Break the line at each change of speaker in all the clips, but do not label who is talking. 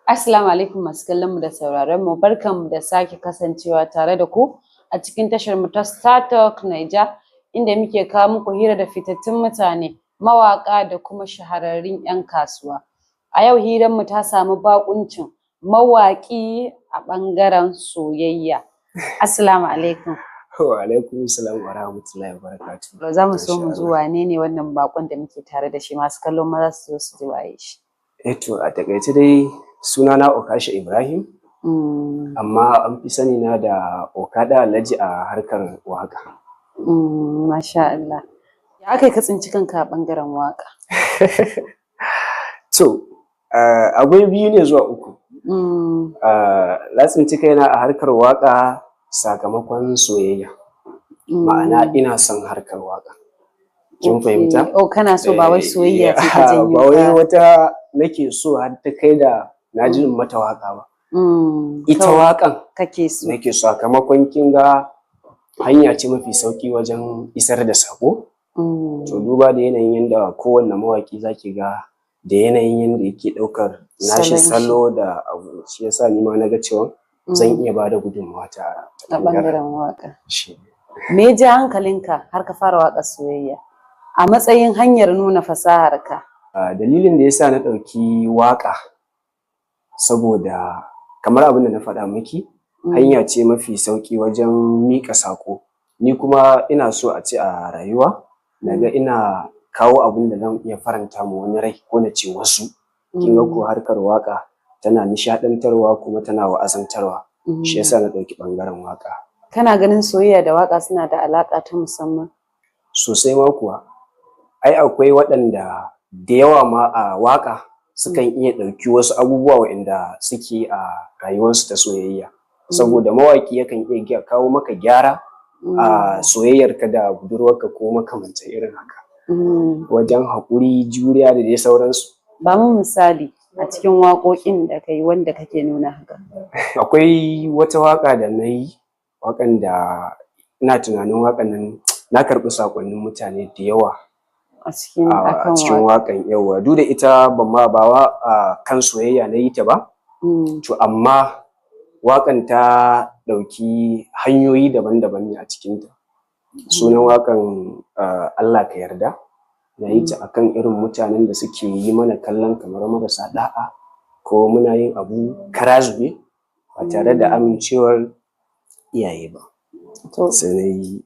Assalamu alaikum masu kallon mu da sauraron mu, barkanmu da sake kasancewa tare da ku a cikin tashar mu ta Star Talk Naija, inda muke kawo muku hira da fitattun mutane, mawaƙa da kuma shahararrun 'yan kasuwa. A yau hirar mu ta samu baƙuncin mawaƙi a ɓangaren soyayya. Assalamu alaikum.
Wa alaikum salam wa rahmatullahi wa barakatuh.
Za mu so mu ji wane ne wannan baƙon da muke tare da shi, masu kallon ma za su zo su ji waye shi.
To a taƙaice dai sunana Okasha Ibrahim, amma an fi sani na da Okada Alhaji a harkar waƙa.
Masha Allah. Ya aka yi ka tsinci kanka a ɓangaren waƙa?
To, akwai biyu ne zuwa uku. Na tsinci kaina a harkar waƙa sakamakon soyayya. Ma'ana ina son harkar waƙa. Kin fahimta?
Oh, kana so ba wai soyayya ce ta janyo
ba wai wata nake so har ta kai da na ji mata waƙa ba. Ita waƙan
kake so.
nake so, sakamakon kin ga hanya ce mafi sauƙi wajen isar da saƙo. To duba da yanayin yadda kowanne mawaƙi zaki ga da yanayin yadda yake ɗaukar nashi salo da abu, shi yasa ni ma na ga cewa zan iya ba da gudunmawa ta
ɓangaren waƙa. Me ya ja hankalinka har ka fara waƙar soyayya a matsayin hanyar nuna fasaharka?
Dalilin da yasa na ɗauki waƙa saboda kamar abin da na faɗa miki, hanya ce mafi sauƙi wajen miƙa saƙo. Ni kuma ina so a ce a rayuwa naga ina kawo abin da zan iya faranta ma wani rai ko na ce wasu. Kin ga ko harkar waƙa tana nishaɗantarwa kuma tana wa'azantarwa. Shi yasa na ɗauki ɓangaren waƙa.
Kana ganin soyayya da waƙa suna da alaƙa ta musamman?
Sosai ma kuwa. Ai akwai waɗanda da yawa ma a waƙa sukan iya ɗauki wasu abubuwa waɗanda suke a rayuwarsu ta soyayya. Saboda mawaƙi yakan iya kawo maka gyara a soyayyarka da budurwarka ko makamantan irin haka. Wajen haƙuri, juriya da dai sauransu.
Ba mu misali a cikin waƙoƙin da kai wanda kake nuna haka.
Akwai wata waƙa da na yi, waƙan da ina tunanin waƙan nan na karɓi saƙonnin mutane da yawa
a cikin
waƙan. Yawa duk da ita ba kan soyayya na yi ta ba, to amma waƙan ta ɗauki hanyoyi daban-daban ne a cikinta. Sunan waƙan Allah ka yarda. Na yi ta akan irin mutanen da suke yi mana kallon kamar marasa da'a ko muna yin abu kara zube ba tare da amincewar iyaye ba. Sai na yi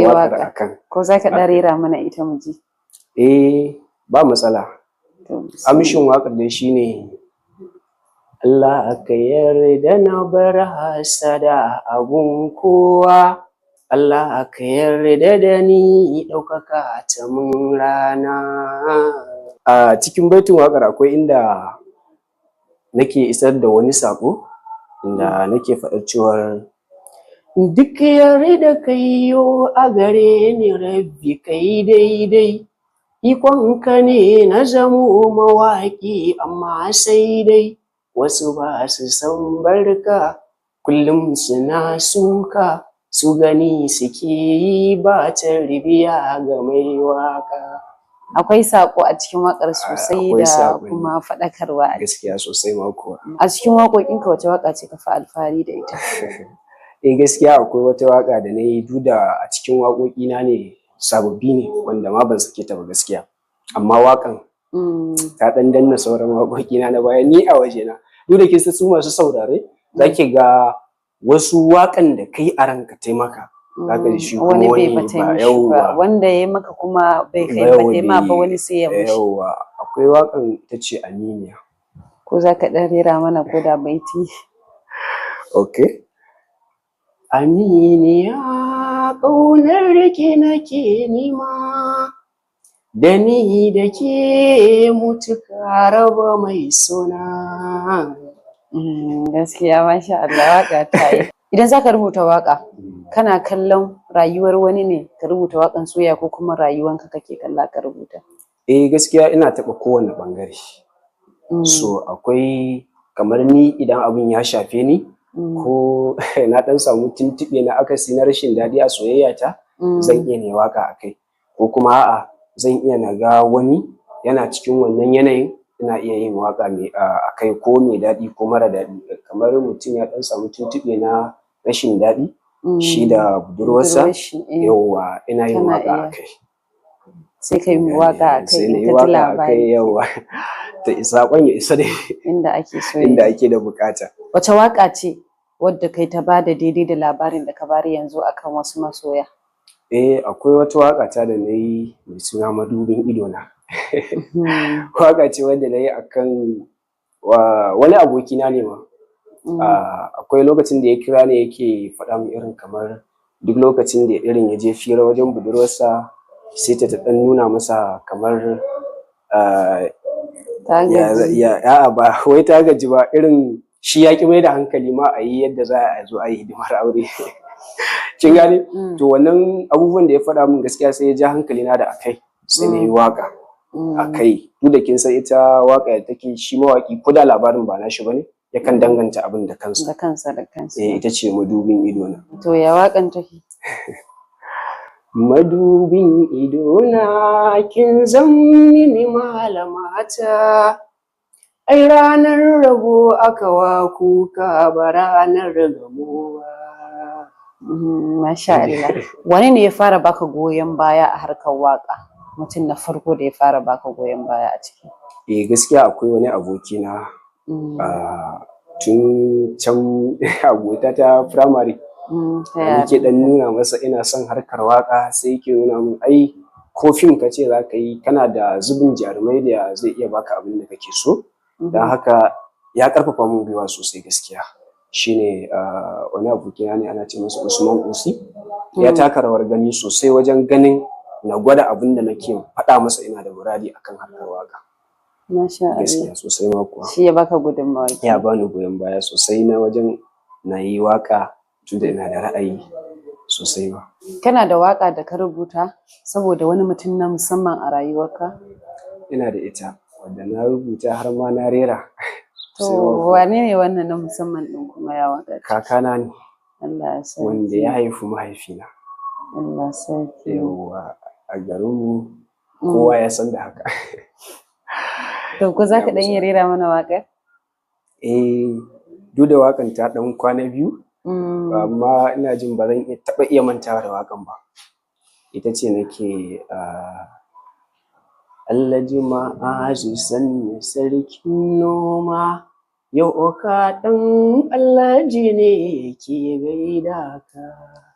waƙar akan.
Ko za ka ɗan rera mana ita mu ji?
Ba matsala. Amshin waƙar dai shine Allah ka yarda na bar hasada abun kowa. Allah ka yarda da ni ɗaukaka ta mun rana. A cikin baitin waƙar akwai inda nake isar da wani saƙo, inda nake faɗar cewar duk yarda kai yo a gare ni rabbi kai daidai. Ikonka ne na zamo mawaƙi amma sai dai wasu ba su san barka, kullum suna suka, su gani suke yi ba tarbiya ga mai waƙa.
Akwai saƙo a cikin waƙar sosai da kuma faɗakarwa.
Gaskiya sosai ma kuwa.
A cikin waƙoƙinka wace waƙa ce ka fi alfahari da ita?
Gaskiya akwai wata waƙa da na yi, duk da a cikin waƙoƙina ne, sababbi ne wanda ma ban sake ta ba gaskiya. Amma waƙan ta ɗan danna sauran waƙoƙina na baya ni a wajena. Duk da kisa su masu saurare za ki ga wasu waƙan da kai a ranka taimaka. Zaka ji shi kuma wani ba yauwa.
Wanda ya maka kuma bai kai ba taima ba wani sai ya mushi.
Yauwa akwai waƙan ta ce Aminiya.
Ko za ka ɗan rera mana ko da baiti?
Okay. Aminiya ƙaunar ki nake nima, da ni da ke mutuka raba mai suna.
Gaskiya masha Allah, waƙa ta yi. Idan za ka rubuta waƙa, kana kallon rayuwar wani ne ka rubuta waƙan soyayya ko kuma rayuwanka kake kalla ka rubuta?
Gaskiya ina taɓa kowane ɓangare. So akwai kamar ni idan abin ya shafe ni, ko na ɗan samu tuntuɓe na akasi na rashin daɗi a soyayya ta, zan iya ne waƙa a kai. Ko kuma a'a zan iya na ga wani yana cikin wannan yanayin ina iya yin waƙa a kai ko mai daɗi ko mara daɗi. Kamar mutum ya ɗan samu tuntuɓe na rashin daɗi shi da budurwarsa, yauwa ina yin waƙa a kai.
Sai ka yi waƙa a kai
Sai na
in
yi
ka ji
waƙa a kai,
labari
yauwa. Saƙon ya isa dai
inda ake so
inda ake da buƙata.
Wace waƙa ce wadda kai ta bada daidai da labarin da ka bari yanzu akan wasu masoya?
Akwai wata waƙa ta da na yi mai suna Madubin Idona. Waƙa ce wadda na yi akan wani abokina ne ma. Akwai lokacin da ya kira ni yake faɗa min irin kamar duk lokacin da irin ya je fira wajen budurwarsa sai ta ɗan nuna masa kamar a'a ba wai ta gaji ba, irin shi ya ƙi mai da hankali ma a yi yadda za a zo a yi hidimar aure. Kin gane? To wannan abubuwan da ya faɗa min gaskiya sai ya ja hankalina da akai, sai na yi waƙa a kai. Duk da kin san ita waƙa da take shi mawaƙi ko da labarin ba nashi bane yakan danganta abin da kansa.
Da kansa.
Ita ce Madubin Idona.
To ya waƙan take?
Madubin idona kin zam mini malamata, ai ranar rabo aka wa kuka ba ranar gamuwa.
Masha Allah. Wani ne ya fara baka goyon baya a harkar waƙa? Mutum na farko da ya fara baka goyon baya a ciki?
Gaskiya akwai wani abokina tun can abota ta firamare. Nake dan nuna masa ina son harkar waƙa, sai yake nuna min ai ko fim ka ce za ka yi kana da zubin jarumai da zai iya baka abin da kake so. Don haka ya ƙarfafa min gwiwa sosai gaskiya. Shine wani abokina ne ana ce masa Usman Usi. Ya taka rawar gani sosai wajen ganin na gwada abin da nake faɗa masa ina da muradi akan harkar waƙa.
Masha Allah.
Gaskiya sosai ma kuwa.
Shi ya baka gudunmawa?
Ya bani goyon baya sosai na wajen na yi waƙa tunda ina da ra'ayi sosai ma.
Kana da waƙa da ka rubuta saboda wani mutum na musamman a rayuwarka? Ina
da ita wadda na rubuta har ma na rera.
To wane ne wannan na musamman ɗin kuma ya waƙa?
Kakana ne.
Allah ya sarki.
Wanda ya haifi mahaifina.
Allah sarki.
Yawwa a garinmu kowa ya san da haka.
To ko za ka ɗan iya rera mana waƙar?
Duk da waƙan ta ɗan kwana biyu. Amma ina jin ba zan taɓa iya mantawa da waƙan ba. Ita ce nake Allah jima'a sanni sarkin noma, yau ka ɗan Alhaji ne yake gaida ka.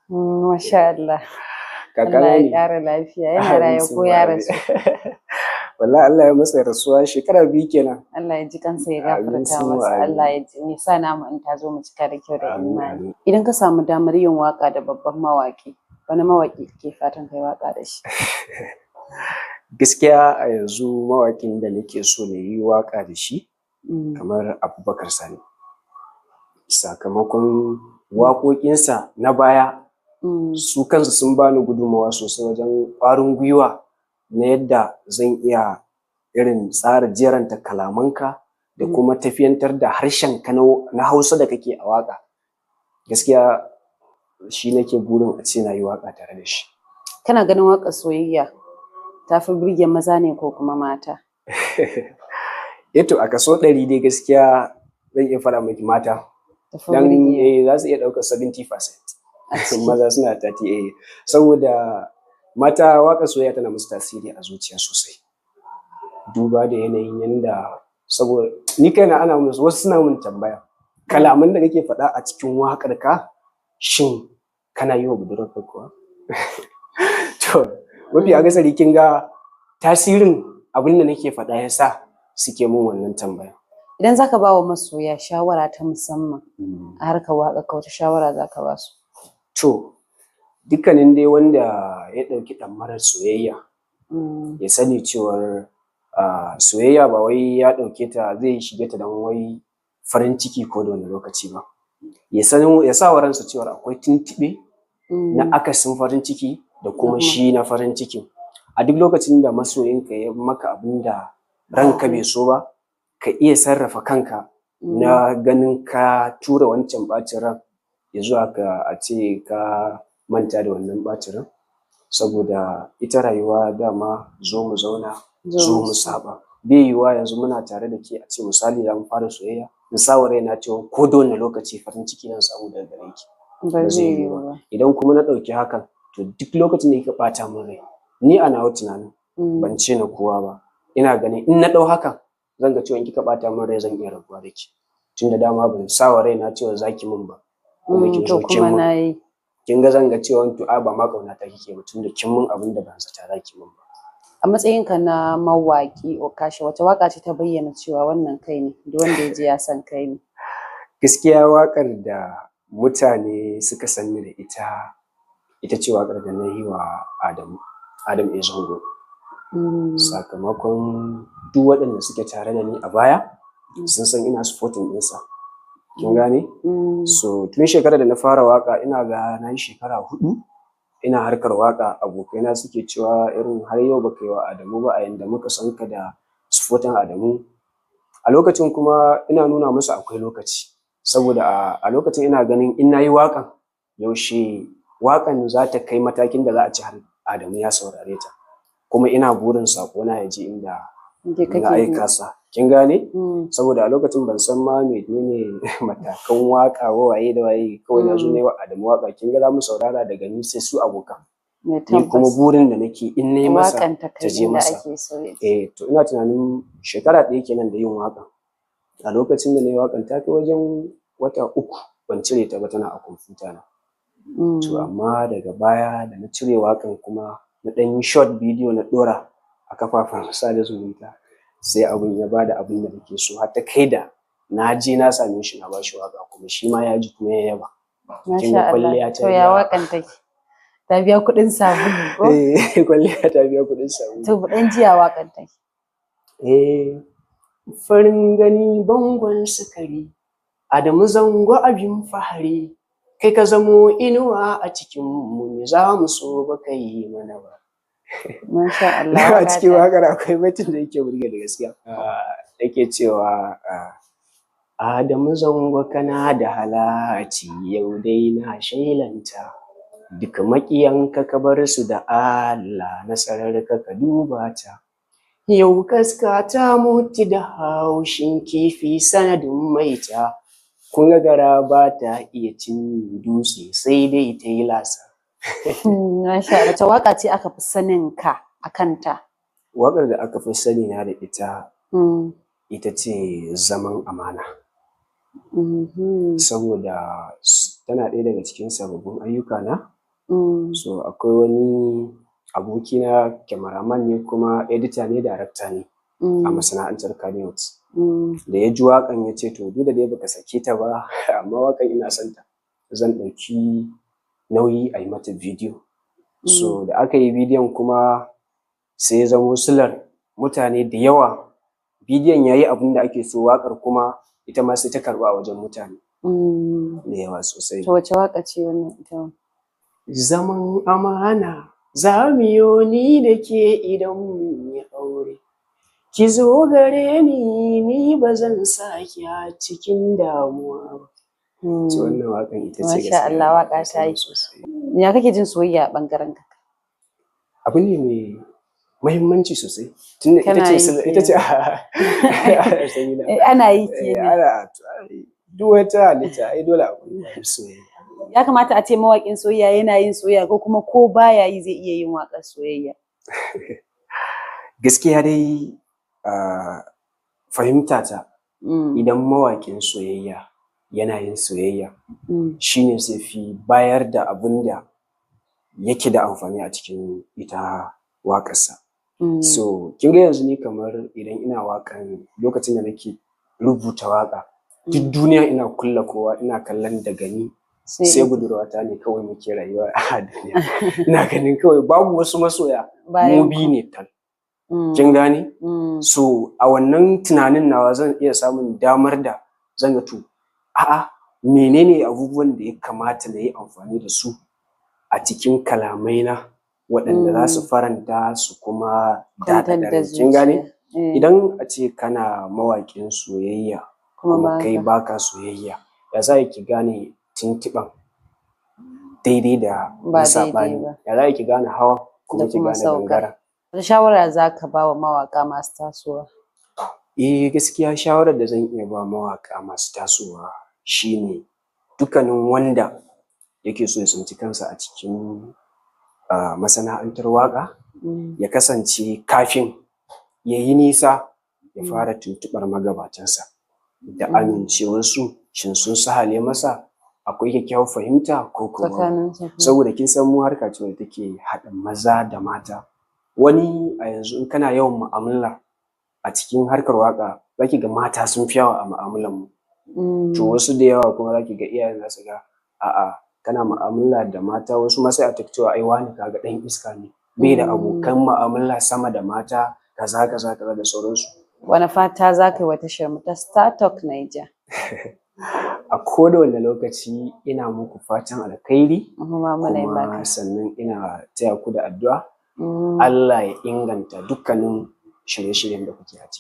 Masha Allah.
Allah
ya ƙara lafiya, yana raye ko ya rasu?
Wallahi Allah ya masa rasuwa shekara 2 kenan.
Allah ya ji kansa ya gafarta masa, Allah ya ji sa namu in ta zo mu cika da kyau da imani. Idan ka samu damar yin waƙa da babban mawaƙi, wani mawaƙi kake fatan kai waƙa da shi?
Gaskiya a yanzu mawaƙin da nake so na yi waƙa da shi kamar Abubakar Sani. Sakamakon waƙoƙinsa na baya su kansu sun bani gudunmawa sosai wajen ƙwarin gwiwa na yadda zan iya irin tsara jeranta kalamanka da kuma tafiyantar da harshenka na Hausa da kake a waƙa. Gaskiya shi nake burin a ce na yi waƙa tare da shi.
Kana ganin waƙar soyayya ta fi burge maza ne ko kuma mata?
To a kaso 100 dai gaskiya zan iya faɗa miki mata. Dan za su iya ɗaukar 70%. Maza suna 30. Saboda mata waƙar soyayya tana musu tasiri a zuciya sosai. Duba da yanayin yanda saboda ni kaina ana musu wasu suna mun tambaya kalaman da kake faɗa a cikin waƙar ka shin kana yi wa budurwarka kuwa? To mafi akasari kin ga tasirin abin da nake faɗa yasa suke mun wannan tambaya.
Idan zaka ba wa masoya shawara ta musamman a harkar waƙar ka, wata shawara zaka ba su?
To dukkanin dai wanda ya ɗauki ɗamarar soyayya ya sani cewar soyayya ba wai ya ɗauke ta zai shige ta don wai farin ciki ko da wani lokaci ba. Ya sa wa ransa cewar akwai tuntuɓe na akasin farin ciki da kuma shi na farin ciki. A duk lokacin da masoyinka ya maka abin da ranka bai so ba, ka iya sarrafa kanka na ganin ka tura wancan ɓacin ran ya zuwa a ce ka manta da wannan ɓacin ran. Saboda ita rayuwa dama zo mu zauna zo mu saba. bai yiwuwa yanzu muna tare da ke a ce misali za mu fara soyayya in sa wa raina cewa ko da wani lokaci farin ciki zan samu daga gare ki. Ba zai yiwu ba. Idan kuma na ɗauki hakan to duk lokacin da kika ɓata min rai ni a nawa tunanin ban ce na kowa ba, ina ganin in na ɗau hakan zan ga cewa in kika ɓata min rai zan iya rabuwa da ki, tunda dama ban sa wa raina cewa za ki min ba kuma kin zo kin min, kin ga zan ga cewa to a ba ma ƙaunata kike ba tunda kin min abin da ban zata za ki min ba.
A matsayinka na mawaƙi Okasha, wace waƙa ce ta bayyana cewa wannan kai ne, duk wanda ya ji ya san kai ne?
Gaskiya waƙar da mutane suka san ni da ita ce waƙar da na yi wa Adam A. Zango. Sakamakon duk waɗanda suke tare da ni a baya sun san ina supporting ɗinsa. Kin gane? So tun shekarar da na fara waƙa ina ga na yi shekara 4 ina harkar waƙa, abokaina suke cewa irin har yau baka yi wa Adamu ba a yanda muka san ka da supporting Adamu. A lokacin kuma ina nuna musu akwai lokaci, saboda a lokacin ina ganin in na yi waƙan yaushe waƙan za ta kai matakin da za a ci har Adamu ya saurare ta, kuma ina burin saƙona ya je inda na aika sa. Kin gane? Saboda a lokacin ban san ma menene matakan waƙa waye da waye, kawai na zo na yi wa Adamu waƙa, kin ga za mu saurara daga ni sai su abokan. Ni kuma burin da nake in na yi masa ta je masa. To ina tunanin shekara 1 kenan da yin waƙan. A lokacin da na yi waƙan ta kai wajen wata 3 ban cire ta ba tana a kwamfuta na. To amma daga baya da na cire waƙan kuma na ɗan yi short bidiyo na ɗora a kafafen sada zumunta, sai abun ya bada abin da nake so, har ta kai da na je na same shi na ba shi waƙa kuma shi ma ya ji kuma ya yaba.
Masha Allah. To ya waƙan take? Ta biya kuɗin sabulu ko?
Kwalliya ta biya kuɗin sabulu.
To ɗan jiya waƙan take.
Farin gani bangon sukari, Adamu Zango abin fahari, kai ka zamo inuwa a cikin mu za mu so ba ka yi mana ba.
Masha Allah.
A cikin waƙar akwai baitin da yake burge da gaskiya. Yake cewa Adamu Zango kana da halaci yau dai na shailanta, duka maƙiyanka ka bar su da Allah, nasarar ka duba ta. Yau kaska ta mutu da haushin kifi sanadin maita, kun ga gara ba ta iya cin dutse sai dai ta yi lasa.
Masha Allah. Ta waƙa ce aka fi sanin ka a kanta?
Waƙar da aka fi sani na da ita ce Zaman Amana. Saboda tana ɗaya daga cikin sababbin ayyuka na. So akwai wani abokina kyamaraman ne kuma edita ne, darakta ne a masana'antar Kannywood. Da ya ji waƙan ya ce to duk da dai baka sake ta ba amma waƙan ina son ta, zan ɗauki nauyi a yi mata bidiyo. So da aka yi bidiyon kuma sai ya zamo silar mutane da yawa, bidiyon ya yi abin da ake so, waƙar kuma ita ma sai ta karɓa a wajen mutane da yawa sosai.
To wace waƙa ce wannan ita?
Zaman amana za mu yi ni da ke idan mun yi aure, ki zo gare ni ba zan sa ki a cikin damuwa ba. Wannan waƙan ita ce gaskiya.
Masha Allah, waƙa ta yi. Ya kake jin soyayya a ɓangaren ka?
Abu ne mai muhimmanci sosai. Tunda ita ce
ana yi kenan.
Duk wata halitta ai dole akwai soyayya.
Ya kamata a ce mawaƙin soyayya yana yin soyayya ko kuma ko baya yi zai iya yin waƙar soyayya?
Gaskiya dai fahimta ta, idan mawaƙin soyayya yana yin soyayya shine sai fi bayar da abin da yake da amfani a cikin ita waƙarsa. So kin ga yanzu ni kamar idan ina waƙan, lokacin da nake rubuta waƙa, duk duniya ina kulla kowa, ina kallon daga ni sai budurwata ne kawai muke rayuwa a duniya. Ina ganin kawai babu wasu masoya, mu biyu ne tal. Kin gane? So a wannan tunanin nawa zan iya samun damar da zan ga to menene abubuwan da ya kamata na yi amfani da su a cikin kalamai na waɗanda za su faranta su kuma daɗaɗa rai. Kin gane? Idan a ce kana mawaƙin soyayya kuma kai baka soyayya, ya za ki gane tuntuɓan daidai da na saɓani? Ya za ki gane hawa kuma ki gane gangara?
Wani shawara za ka ba wa mawaƙa masu tasowa?
Gaskiya shawarar da zan iya ba mawaƙa masu tasowa shine dukkanin wanda yake so ya tsinci kansa a cikin masana'antar waƙa, ya kasance kafin ya yi nisa ya fara tuntuɓar magabatansa da amincewarsu, shin sun sahale masa, akwai kyakkyawar fahimta ko kuma, saboda kin san mu harka ce wadda take haɗa maza da mata. Wani a yanzu in kana yawan mu'amala a cikin harkar waƙa zaki ga mata sun fi yawa a mu'amalar mu. To wasu da yawa kuma zaki ga iyayen za su ga a'a kana mu'amala da mata, wasu ma sai a ta cewa ai wane kaga ɗan iska ne, bai da abokan mu'amala sama da mata, kaza kaza kaza da sauransu.
Wane fata za ka yi wa tashar mu ta Star Talk Naija?
A koda wane lokaci ina muku fatan alkhairi,
Muna
kuma sannan ina taya ku da addu'a Allah ya inganta dukkanin shirye-shiryen da kuke a ciki.